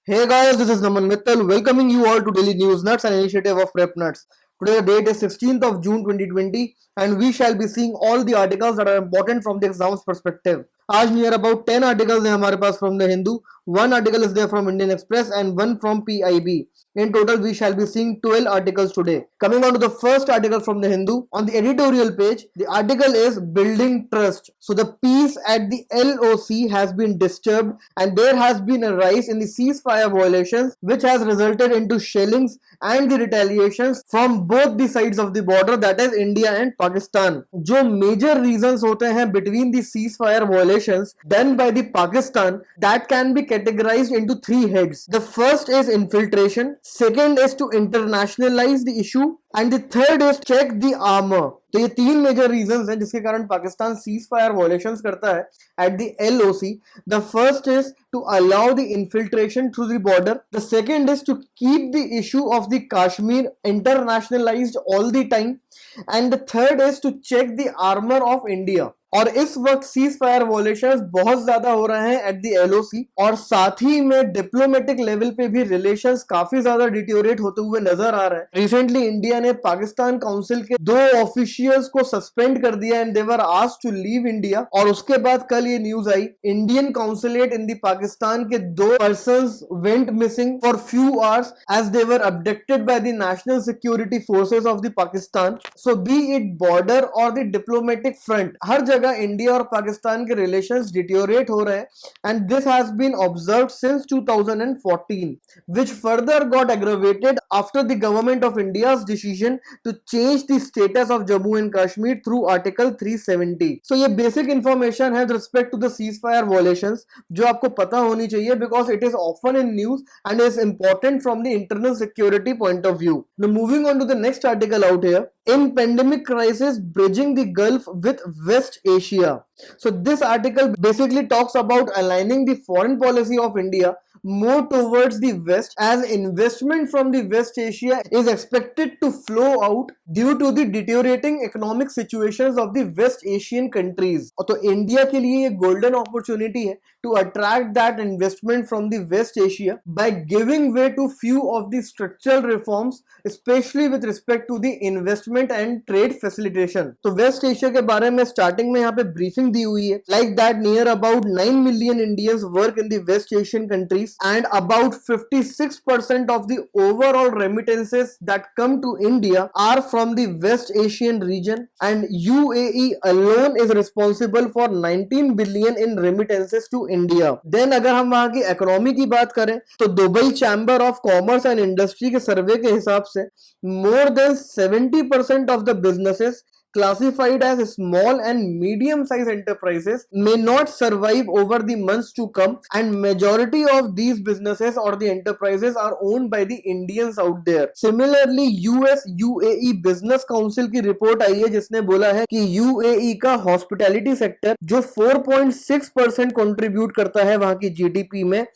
Hey guys, this is Naman Mittal welcoming you all to Daily News Nuts, an initiative of Prep Nuts. Today the date is 16th of June 2020 and we shall be seeing all the articles that are important from the exam's perspective. आज near about 10 articles हैं हमारे पास from the Hindu, one article is there from Indian Express and one from PIB. In total, we shall be seeing 12 articles today. Coming on to the first article from the Hindu, on the editorial page, the article is Building Trust. So the peace at the LOC has been disturbed and there has been a rise in the ceasefire violations which has resulted into shellings and the retaliations from both the sides of the border, that is India and Pakistan. जो major reasons होते हैं between the ceasefire violations done by the Pakistan, that can be categorized into three heads. The first is infiltration, second is to internationalize the issue and the third is check the armor. तो ये तीन major reasons हैं जिसके कारण Pakistan cease fire violations करता है at the LOC. The first is to allow the infiltration through the border. The second is to keep the issue of the Kashmir internationalised all the time and the third is to check the armour of India. और इस वक्त cease fire violations बहुत ज्यादा हो रहे हैं eight the LOC और साथ ही में डिप्लोमेटिक लेवल पे भी रिलेशंस काफी ज्यादा डिटोरेट होते हुए नजर आ रहे हैं. रिसेंटली इंडिया ने पाकिस्तान काउंसिल के दो ऑफिशियल्स को सस्पेंड कर दिया and they were asked to leave India. और उसके बाद कल ये न्यूज आई, Indian consulate in the Pakistan के दो persons went missing for few hours as they were abducted by the national security forces of the Pakistan. So be it border और the diplomatic front, हर जगह इंडिया और पाकिस्तान के रिलेशंस डिटोरेट हो रहे हैं and this has been observed since 2014 which further got aggravated after the government of India's decision to change the status of Jammu and Kashmir through article 370. So ये basic information है with respect to the ceasefire violations जो आपको पता होनी चाहिए because it is often in news and is important from the internal security point of view. Now moving on to the next article out here, in pandemic crisis bridging the gulf with West Asia. So this article basically talks about aligning the foreign policy of India more towards the west as investment from the West Asia is expected to flow out due to the deteriorating economic situations of the West Asian countries. तो India के लिए ये golden opportunity है to attract that investment from the West Asia by giving way to few of the structural reforms especially with respect to the investment and trade facilitation. तो West Asia के बारे में starting में यहाँ पे briefing दी हुई है like that near about 9 million Indians work in the West Asian countries and about 56% of the overall remittances that come to India are from the West Asian region and UAE alone is responsible for 19 billion in remittances to India. Then अगर हम वहां की economy की बात करें तो Dubai chamber of commerce and industry के सर्वे के हिसाब से more than 70% of the businesses classified as small and medium sized enterprises may not survive over the months to come and majority of these businesses or the enterprises are owned by the Indians out there. Similarly US UAE Business Council की report आई है जिसने बोला है कि UAE का hospitality sector जो 4.6% contribute करता है वहां की जीडीपी में,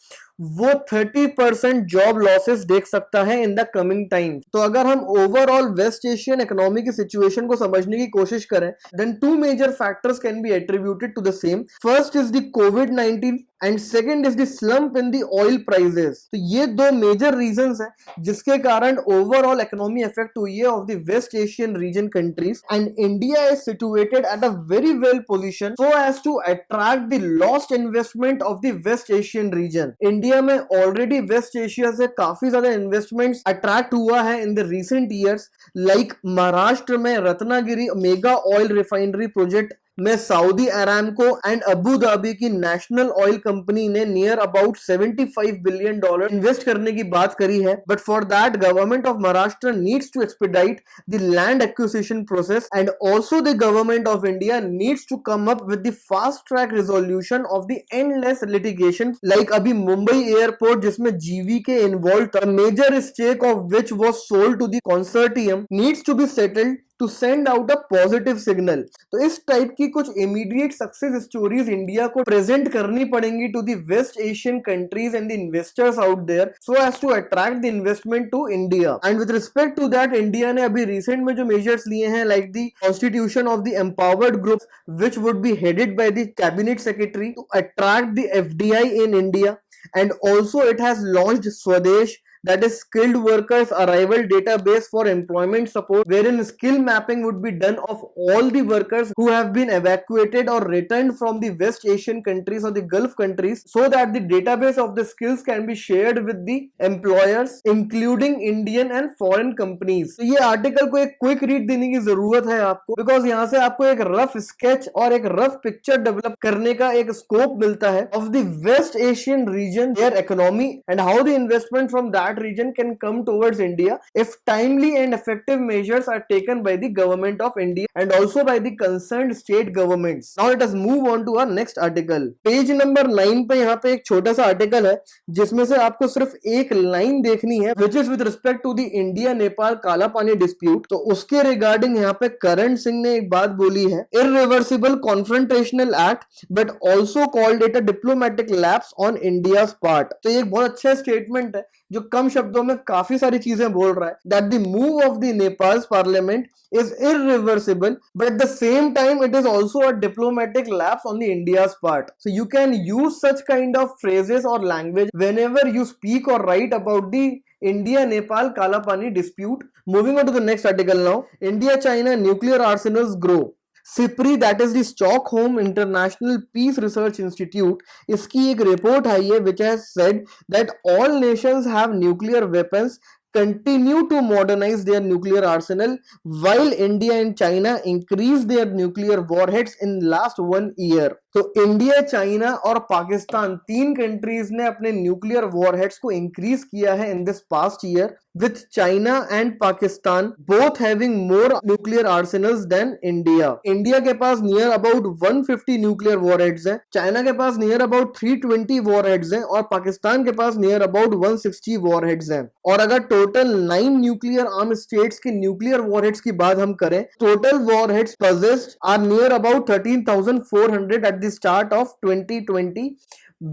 वो 30% जॉब लॉसेस देख सकता है इन द कमिंग टाइम. तो अगर हम ओवरऑल वेस्ट एशियन इकोनॉमी की सिचुएशन को समझने की कोशिश करें then two major factors can be attributed to the same. First is the कोविड-19 and second is the slump in the oil prices. तो ये दो मेजर रीजंस हैं जिसके कारण ओवरऑल इकोनॉमी इफेक्ट हुई है of the waste Asian region countries and India is situated at a very well position so as to attract the lost investment of the waste Asian region. India में already West Asia से काफी ज्यादा investments attract हुआ है in the recent years like Maharashtra में Ratnagiri mega oil refinery project में Saudi Aramco and Abu Dhabi की national oil company ने नियर अबाउट $75 बिलियन इन्वेस्ट करने की बात करी है. But for that government of Maharashtra needs to expedite the land acquisition process and also the government of India needs to come up with the fast track resolution of the endless litigation like अभी Mumbai airport जिसमें GVK involve major stake of which was sold to the consortium needs to be settled to send out a positive signal. तो इस type की कुछ immediate success stories India को present करनी पड़ेंगी to the waste Asian countries and the investors out there so as to attract the investment to India. And with respect to that India ने अभी recent में जो measures लिए हैं like the constitution of the empowered group which would be headed by the cabinet secretary to attract the FDI in India and also it has launched Swadesh, that is skilled workers arrival database for employment support, wherein skill mapping would be done of all the workers who have been evacuated or returned from the West Asian countries or the Gulf countries, so that the database of the skills can be shared with the employers including Indian and foreign companies. तो ये article को एक quick read देने की जरूरत है आपको, because यहाँ से आपको एक रफ स्केच और एक रफ पिक्चर डेवलप करने का एक स्कोप मिलता है of the waste Asian region, their economy and how the investment from that region can come towards India if timely and effective measures are taken by the government of India and also by the concerned state governments. Now let us move on to our next article. Page number 9 पे यहाँ पे एक छोटा सा article है जिसमें से आपको सिर्फ एक लाइन देखनी है, which is with respect to the India Nepal काला पानी dispute. तो उसके रिगार्डिंग यहाँ पे करण सिंह ने एक बात बोली है, irreversible confrontational act but also called it a diplomatic lapse on India's part. तो ये एक बहुत अच्छा स्टेटमेंट है जो कम शब्दों में काफी सारी चीजें बोल रहा है, that the move of the Nepal's parliament is irreversible but at the same time it is also a diplomatic lapse on the India's part. So you can use such kind of phrases or language whenever you speak or write about the India-Nepal Kala Pani dispute. Moving on to the next article now. India-China nuclear arsenals grow. SIPRI, that is the Stockholm International Peace Research Institute, इसकी एक report आई है which has said that all nations have nuclear weapons continue to modernize their nuclear arsenal while India and China increase their nuclear warheads in last 1 year. तो India, China और पाकिस्तान तीन countries ने अपने nuclear warheads को increase किया है in this past year, with China and Pakistan both having more nuclear arsenals than India. India के पास near about 150 nuclear warheads हैं, चाइना के पास नियर अबाउट 320 वॉरहेड्स हैं और पाकिस्तान के पास नियर अबाउट 160 वॉरहेड्स हैं. और अगर टोटल 9 न्यूक्लियर आर्म स्टेट्स के न्यूक्लियर वॉरहेड्स की बात हम करें, total warheads possessed are near about 13,400 at the start of 2020,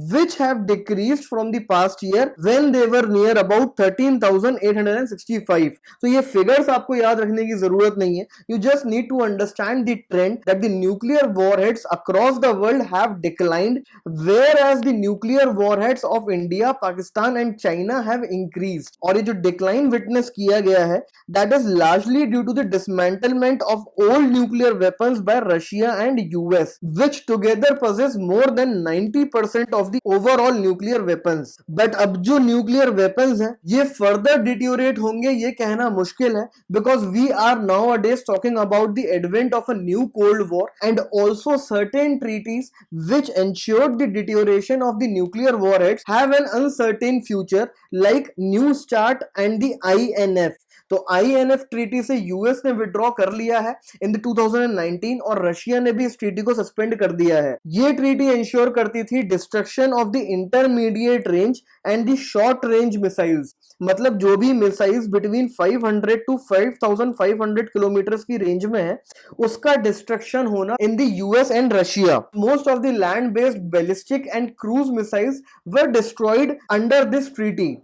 which have decreased from the past year when they were near about 13,865. So ये figures आपको याद रखने की जरूरत नहीं है. You just need to understand the trend that the nuclear warheads across the world have declined, whereas the nuclear warheads of India, Pakistan and China have increased. और ये जो decline witness किया गया है, that is largely due to the dismantlement of old nuclear weapons by Russia and US, which together possess more than 90% of the overall nuclear weapons. But अब जो nuclear weapons हैं ये further deteriorate होंगे ये कहना मुश्किल है, because we are nowadays talking about the advent of a new Cold War and also certain treaties which ensured the deterioration of the nuclear warheads have an uncertain future, like New START and the INF. तो INF treaty से US ने withdraw कर लिया है in the 2019 और Russia ने भी इस ट्रीटी को सस्पेंड कर दिया है. ये ट्रीटी इंश्योर करती थी destruction of the intermediate range and the short range missiles, मतलब जो भी मिसाइल्स बिटवीन 500 टू 5500 किलोमीटर्स की रेंज में है उसका डिस्ट्रक्शन होना in the US and Russia. Most of the land based ballistic and cruise missiles were destroyed under this treaty,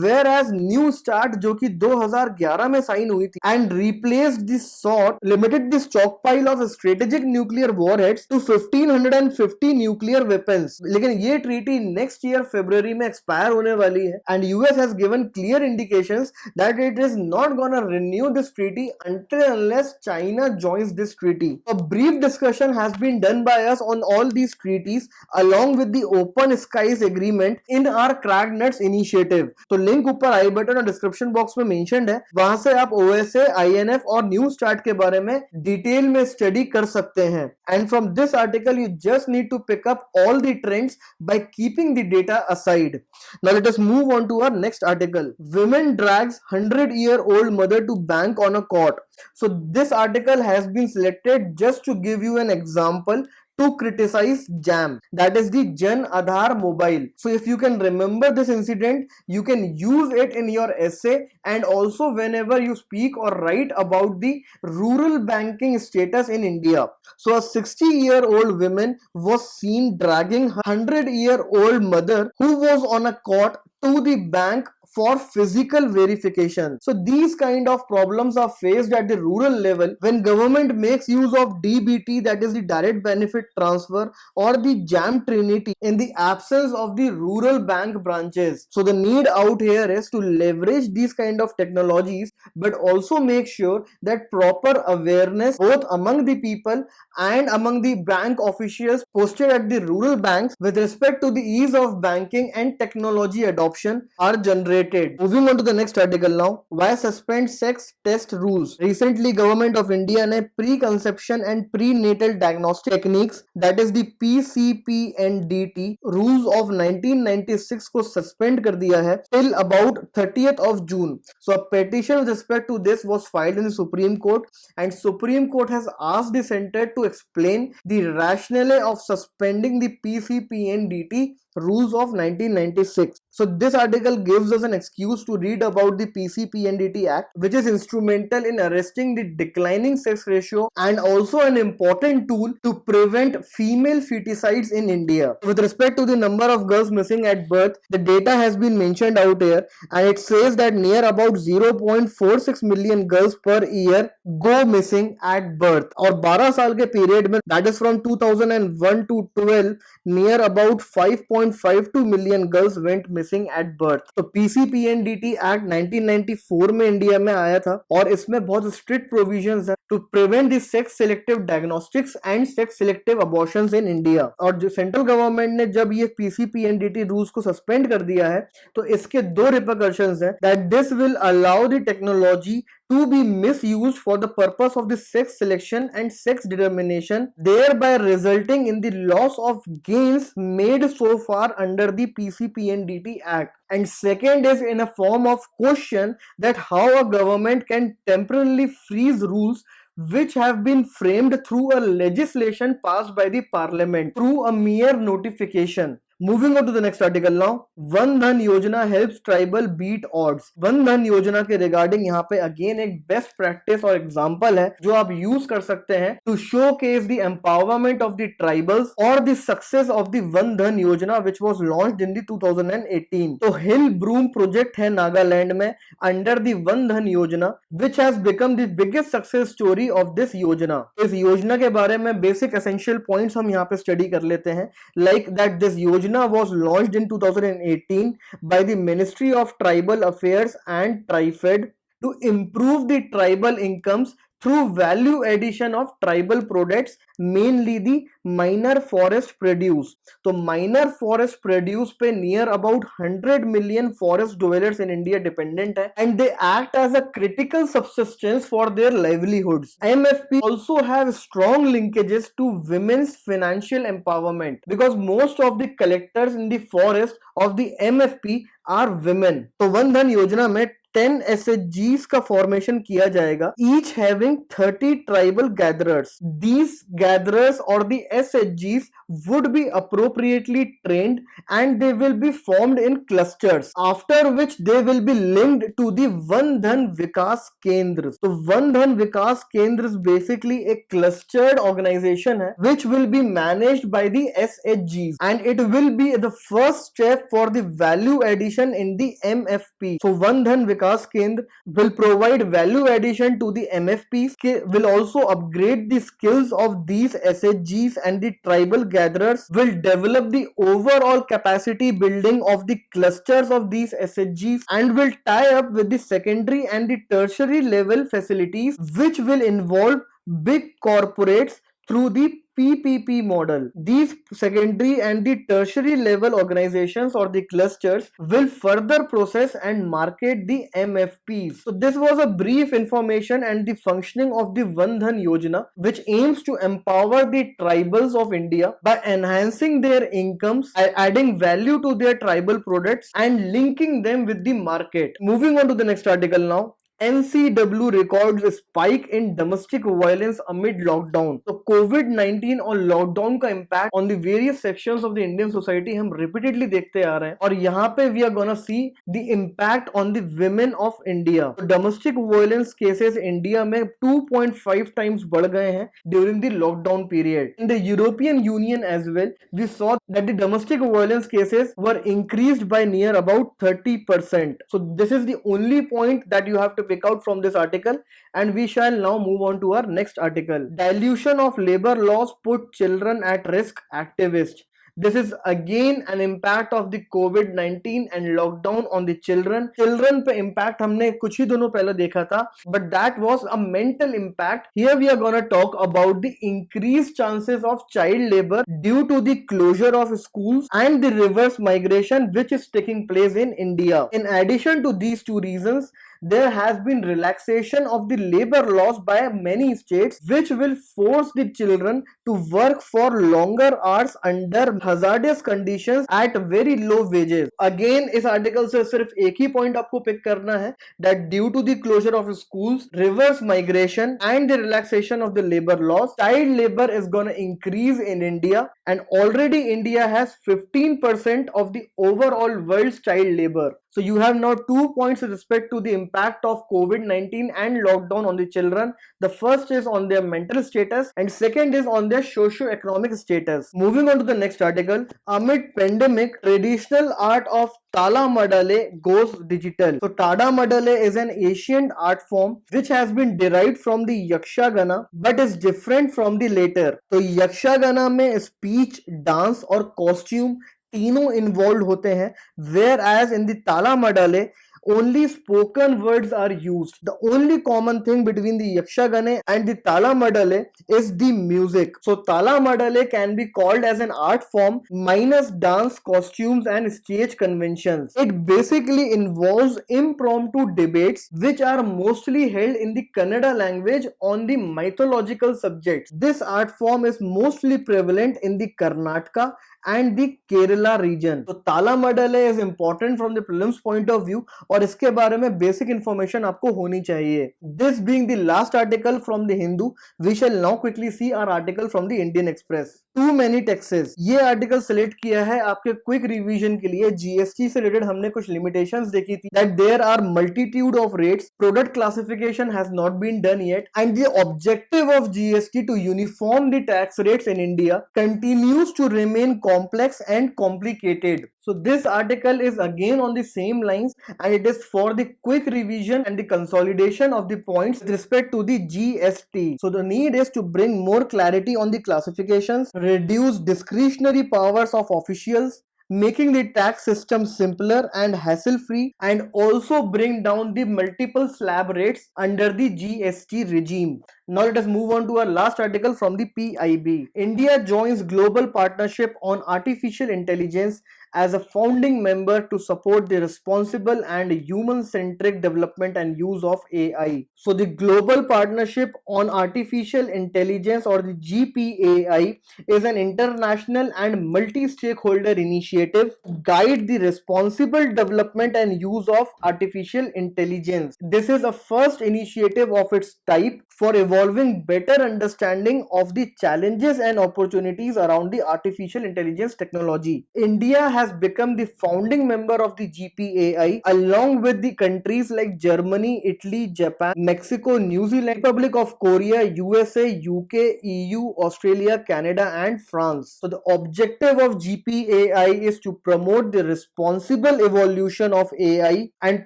whereas New START जो कि 2011 में साइन हुई थी and replaced the SOT, limited the stockpile of strategic nuclear warheads to 1550 nuclear weapons. लेकिन ये treaty next year फरवरी में expire होने वाली है and US has given clear indications that it is not gonna renew this treaty until unless China joins this treaty. A brief discussion has been done by us on all these treaties along with the Open Skies Agreement in our Cracked Nuts initiative. तो link ऊपर i button और description box में mentioned है, वहां से आप OSA, INF और New START के बारे में डिटेल में स्टडी कर सकते हैं. And from this article you just need to pick up all the trends by keeping the data aside. Now let us move on to our next article. Women drags 100-year-old mother to bank on a court. So this article has been selected just to give you an example to criticize JAM, that is the Jan Aadhaar Mobile. So if you can remember this incident, you can use it in your essay and also whenever you speak or write about the rural banking status in India. So a 60-year-old woman was seen dragging her 100-year-old mother who was on a cot to the bank for physical verification. So these kind of problems are faced at the rural level when government makes use of DBT, that is the direct benefit transfer, or the JAM Trinity in the absence of the rural bank branches. So the need out here is to leverage these kind of technologies, but also make sure that proper awareness both among the people and among the bank officials posted at the rural banks with respect to the ease of banking and technology adoption are generated. Moving on to the next article now. Why suspend sex test rules? Recently, Government of India ने preconception and prenatal diagnostic techniques, that is the PCPNDT rules of 1996 को suspend कर दिया है till about 30th of June. So a petition with respect to this was filed in the Supreme Court, and Supreme Court has asked the center to explain the rationale of suspending the PCPNDT rules of 1996. So this article gives us an excuse to read about the PCPNDT Act, which is instrumental in arresting the declining sex ratio and also an important tool to prevent female feticides in India. With respect to the number of girls missing at birth, the data has been mentioned out here, and it says that near about 0.46 million girls per year go missing at birth. और 12 साल के period में, that is from 2001 to 12, near about 5.52 million girls went missing at birth. तो PCPNDT Act 1994 में India में आया था, और इसमें बहुत स्ट्रिक्ट प्रोविजंस हैं to prevent the sex selective diagnostics and sex selective abortions in India. और जो सेंट्रल गवर्नमेंट ने जब ये PCPNDT रूल्स को सस्पेंड कर दिया है, तो इसके दो रिपरकशंस हैं, that this will allow the technology to be misused for the purpose of the sex selection and sex determination, thereby resulting in the loss of gains made so far under the PCPNDT Act. And second is in a form of question that how a government can temporarily freeze rules which have been framed through a legislation passed by the parliament through a mere notification. Moving on to the next article now. One Dhan योजना helps tribal beat odds. One Dhan योजना के regarding यहाँ पे again एक best practice और example है जो आप यूज कर सकते हैं to showcase the empowerment of the tribals और the success of the Van Dhan Yojana which was launched in the 2018. तो हिल ब्रूम प्रोजेक्ट है नागालैंड में under the Van Dhan Yojana which has become the biggest success story of this योजना. इस योजना के बारे में बेसिक एसेंशियल पॉइंट्स हम यहाँ पे स्टडी कर लेते हैं. लाइक दैट दिस योजना was launched in 2018 by the Ministry of Tribal Affairs and TriFed to improve the tribal incomes through value addition of tribal products, mainly the minor forest produce. तो minor forest produce पे near about 100 million forest dwellers in India dependent है, and they act as a critical subsistence for their livelihoods. MFP also have strong linkages to women's financial empowerment because most of the collectors in the forest of the MFP are women. तो one Dhan योजना में 10 SHGs का formation किया जाएगा, each having 30 tribal gatherers. These gatherers or the SHGs would be appropriately trained and they will be formed in clusters, after which they will be linked to the Van Dhan Vikas Kendras. So Van Dhan Vikas Kendra is basically a clustered organization है, which will be managed by the SHGs, and it will be the first step for the value addition in the MFP. So Van Dhan Vikas Kendra will provide value addition to the MFPs, will also upgrade the skills of these SHGs, and the tribal gatherers will develop the overall capacity building of the clusters of these SHGs and will tie up with the secondary and the tertiary level facilities, which will involve big corporates through the PPP model. These secondary and the tertiary level organizations or the clusters will further process and market the MFPs. So this was a brief information and the functioning of the Van Dhan Yojana, which aims to empower the tribals of India by enhancing their incomes, adding value to their tribal products and linking them with the market. Moving on to the next article now. NCW records a spike in domestic violence amid lockdown. तो कोविड-19 और lockdown का impact on the various sections of the Indian society हम repeatedly देखते आ रहे हैं और यहाँ पे we are gonna see the impact on the women of India. Domestic violence cases India में 2.5 टाइम्स बढ़ गए हैं during the lockdown period. In the European Union as well we saw that the domestic violence cases were increased by near about 30%. So this is the only point that you have to pick out from this article, and we shall now move on to our next article. Dilution of labor laws put children at risk, activists. This is again an impact of the COVID-19 and lockdown on the children. Children पे impact हमने कुछ ही दिनों पहले देखा था, but that was a mental impact. Here we are gonna talk about the increased chances of child labor due to the closure of schools and the reverse migration which is taking place in India. In addition to these two reasons, there has been relaxation of the labor laws by many states which will force the children to work for longer hours under hazardous conditions at very low wages. Again इस article से सिर्फ एक ही point आपको pick करना है that due to the closure of schools, reverse migration and the relaxation of the labor laws, child labor is gonna increase in India, and already India has 15% of the overall world's child labor. So you have now 2 points with respect to the impact of COVID-19 and lockdown on the children. The first is on their mental status and second is on their socio-economic status. Moving on to the next article. Amid pandemic, traditional art of Tala Madale goes digital. So Tada Madale is an ancient art form which has been derived from the Yakshagana but is different from the later. तो Yakshagana में speech, dance और costume तीनों involve होते हैं, where as in the ताला मडाले only spoken words are used. The only common thing between the Yakshagane and the Tala Madale is the music. So Tala Madale can be called as an art form minus dance, costumes and stage conventions. It basically involves impromptu debates which are mostly held in the Kannada language on the mythological subjects. This art form is mostly prevalent in the Karnataka and the Kerala region. So Tala Madale is important from the prelims point of view और इसके बारे में basic information आपको होनी चाहिए. This being the last article from the Hindu, we shall now quickly see our article from the Indian Express. Too many taxes. ये article select किया है आपके क्विक रिवीजन के लिए. जीएसटी से रिलेटेड हमने कुछ लिमिटेशंस देखी थी that there are multitude of rates, product classification has not been done yet and the objective of GST to uniform the tax rates in India continues to remain complex and complicated. So this article is again on the same lines and it is for the quick revision and the consolidation of the points with respect to the GST. So the need is to bring more clarity on the classifications, reduce discretionary powers of officials, making the tax system simpler and hassle-free, and also bring down the multiple slab rates under the GST regime. Now let us move on to our last article from the PIB. India joins global partnership on artificial intelligence as a founding member to support the responsible and human-centric development and use of AI. So the Global Partnership on Artificial Intelligence or the GPAI is an international and multi-stakeholder initiative to guide the responsible development and use of artificial intelligence. This is a first initiative of its type for evolving better understanding of the challenges and opportunities around the artificial intelligence technology. India has become the founding member of the GPAI along with the countries like Germany, Italy, Japan, Mexico, New Zealand, Republic of Korea, USA, UK, EU, Australia, Canada and France. So the objective of GPAI is to promote the responsible evolution of AI and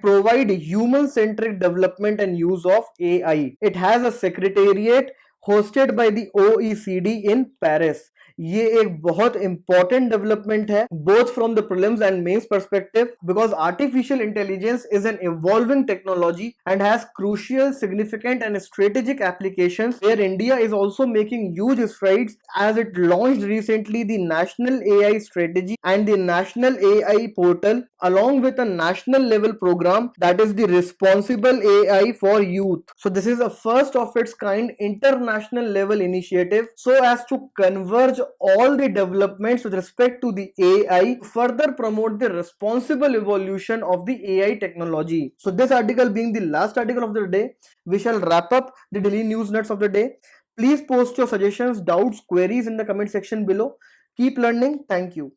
provide human-centric development and use of AI. It has a secretariat hosted by the OECD in Paris. ये एक बहुत important development है both from the prelims and mains perspective because artificial intelligence is an evolving technology and has crucial significant and strategic applications where India is also making huge strides as it launched recently the national AI strategy and the national AI portal along with a national level program that is the responsible AI for youth. So this is a first of its kind international level initiative so as to converge all the developments with respect to the AI, further promote the responsible evolution of the AI technology. So this article being the last article of the day, we shall wrap up the daily news nuts of the day. Please post your suggestions, doubts, queries in the comment section below. Keep learning. Thank you.